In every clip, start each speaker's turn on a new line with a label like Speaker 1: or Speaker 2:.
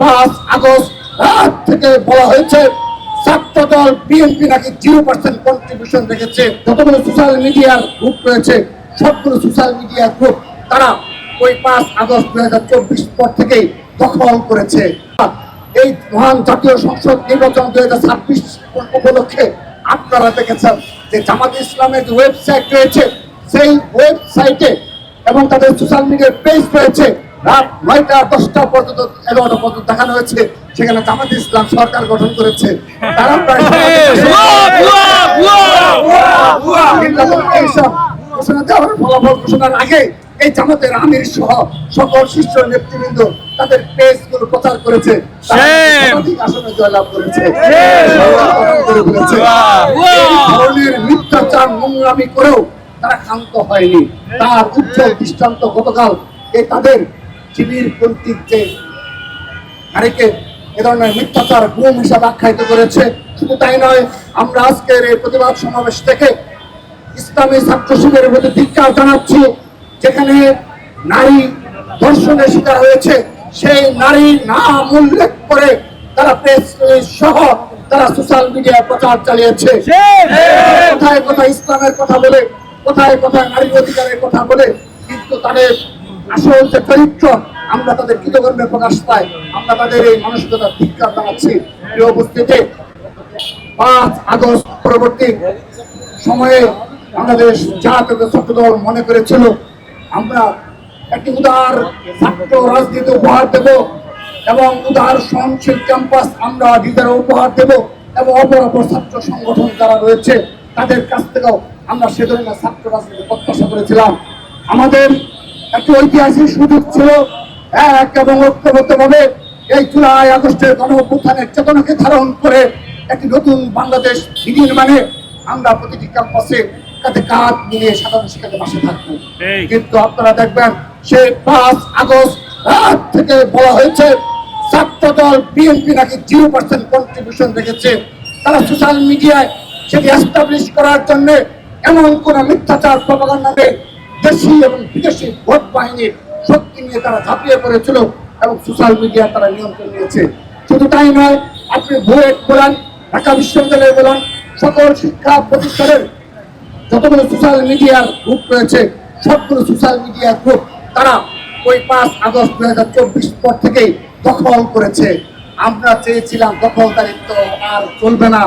Speaker 1: 5 August রাত থেকে বলা হয়েছে ছাত্রদল বিএনপি নাকি 0% কন্ট্রিবিউশন রেখেছে। যতগুলো সোশ্যাল মিডিয়ার গ্রুপ রয়েছে সবগুলো সোশ্যাল মিডিয়া গ্রুপ তারা ওই 5 আগস্ট 2024 পর থেকেই দখল করেছে। এই মহান জাতীয় সংসদ নির্বাচন 2026 উপলক্ষে আপনারা দেখেছেন যে জামাত ইসলামের যে ওয়েবসাইট রয়েছে সেই ওয়েবসাইটে এবং তাদের সোশ্যাল মিডিয়ার পেজ রয়েছে রাত 9টা 10টা পর্যন্ত 11টা পর্যন্ত দেখানো হয়েছে সেখানে জামাত ইসলাম সরকার গঠন করেছে। তারা প্রায় ঘোষণা দেওয়ার ফলাফল ঘোষণার আগে এই জামাতের আমির সহ সকল শীর্ষ নেতৃবৃন্দ তাদের পেজ গুলো প্রচার করেছে, আসনে জয়লাভ করেছে। ধরনের মিথ্যাচার নোংরামি করেও তারা ক্ষান্ত হয়নি। তার উজ্জ্বল দৃষ্টান্ত গতকাল এই তাদের শিবির কর্তৃক যে নারীকে এ ধরনের মিথ্যাচার গুম হিসাবে আখ্যায়িত করেছে। শুধু তাই নয়, আমরা আজকের এই প্রতিবাদ সমাবেশ থেকে ইসলামী ছাত্র শিবিরের প্রতি ধিক্কার জানাচ্ছি। যেখানে নারী ধর্ষণের শিকার হয়েছে সেই নারী নাম উল্লেখ করে তারা প্রেস সহ তারা সোশ্যাল মিডিয়ায় প্রচার চালিয়েছে। কোথায় কোথায় ইসলামের কথা বলে, কোথায় কোথায় নারীর অধিকারের কথা বলে, কিন্তু তাদের আসল যে চরিত্র আমরা তাদের কৃতকর্মে প্রকাশ পাই। আমরা তাদের এই মানসিকতার ধিক্কার জানাচ্ছি। প্রিয় উপস্থিতি, 5 আগস্ট পরবর্তী সময়ে বাংলাদেশ জাতীয় ছাত্রদল মনে করেছিল আমরা একটি উদার ছাত্র রাজনীতি উপহার দেব এবং উদার সহনশীল ক্যাম্পাস আমরা নিজেরা উপহার দেব এবং অপর ছাত্র সংগঠন যারা রয়েছে তাদের কাছ থেকেও আমরা সে ধরনের ছাত্র রাজনীতি প্রত্যাশা করেছিলাম। আমাদের একটি ঐতিহাসিক সুযোগ ছিল এক এবং ঐক্যবদ্ধভাবে এই জুলাই আগস্টের গণ অভ্যুত্থানের চেতনাকে ধারণ করে একটি নতুন বাংলাদেশ নির্মাণে আমরা প্রতিটি ক্যাম্পাসে কাঁধে কাঁধ মিলিয়ে সাধারণ শিক্ষার্থীদের পাশে থাকবো। কিন্তু আপনারা দেখবেন সেই 5 আগস্ট রাত থেকে বলা হয়েছে ছাত্রদল বিএনপি নাকি 0% কন্ট্রিবিউশন রেখেছে। তারা সোশ্যাল মিডিয়ায় সেটি এস্টাবলিশ করার জন্য এমন কোন মিথ্যাচার প্রপাগান্ডা নেই। দেশি এবং বিদেশি ভোট বাহিনীর শক্তি নিয়ে তারা ঝাঁপিয়ে পড়েছিল এবং সোশ্যাল মিডিয়া তারা নিয়ন্ত্রণ নিয়েছে। শুধু তাই নয়, আপনি বুয়েট বলেন, ঢাকা বিশ্ববিদ্যালয় বলেন, সকল শিক্ষা প্রতিষ্ঠানের যতগুলো সোশ্যাল মিডিয়ার গ্রুপ রয়েছে সবগুলো সোশ্যাল মিডিয়া গ্রুপ তারা ওই 5 আগস্ট 2024 পর থেকেই দখল করেছে। আমরা চেয়েছিলাম দখলদারিত্ব আর চলবে না।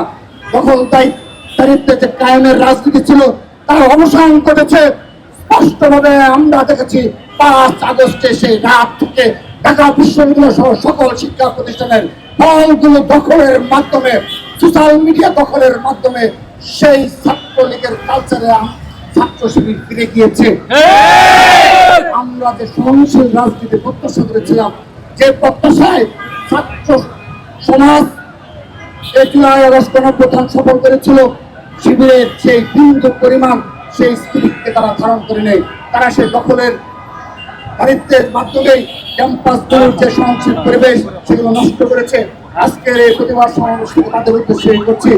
Speaker 1: দখলদারিত্বে যে কায়েমের রাজনীতি ছিল তার অবসান ঘটেছে। স্পষ্টভাবে আমরা দেখেছি 5 আগস্টে সেই রাত থেকে ঢাকা বিশ্ববিদ্যালয় সহ সকল শিক্ষা প্রতিষ্ঠানের হলগুলো দখলের মাধ্যমে, সোশ্যাল মিডিয়া দখলের মাধ্যমে সেই ছাত্রলীগের কালচারে ছাত্র শিবির ফিরে গিয়েছে। আমরা যে সহনশীল রাজনীতি প্রত্যাশা করেছিলাম, যে প্রত্যাশায় ছাত্র সমাজ এই জুলাই আগস্ট গণঅভ্যুত্থান সফল করেছিল, শিবিরের সেই বিন্দু পরিমাণ সেই স্পিরিটকে তারা ধারণ করে নেই। তারা সেই দখলের দারিদ্রের মাধ্যমেই ক্যাম্পাসগুলোর যে সহনশীল পরিবেশ সেগুলো নষ্ট করেছে। আজকের এই প্রতিবাদ সমাবেশ তাদের উদ্দেশ্যে করছি।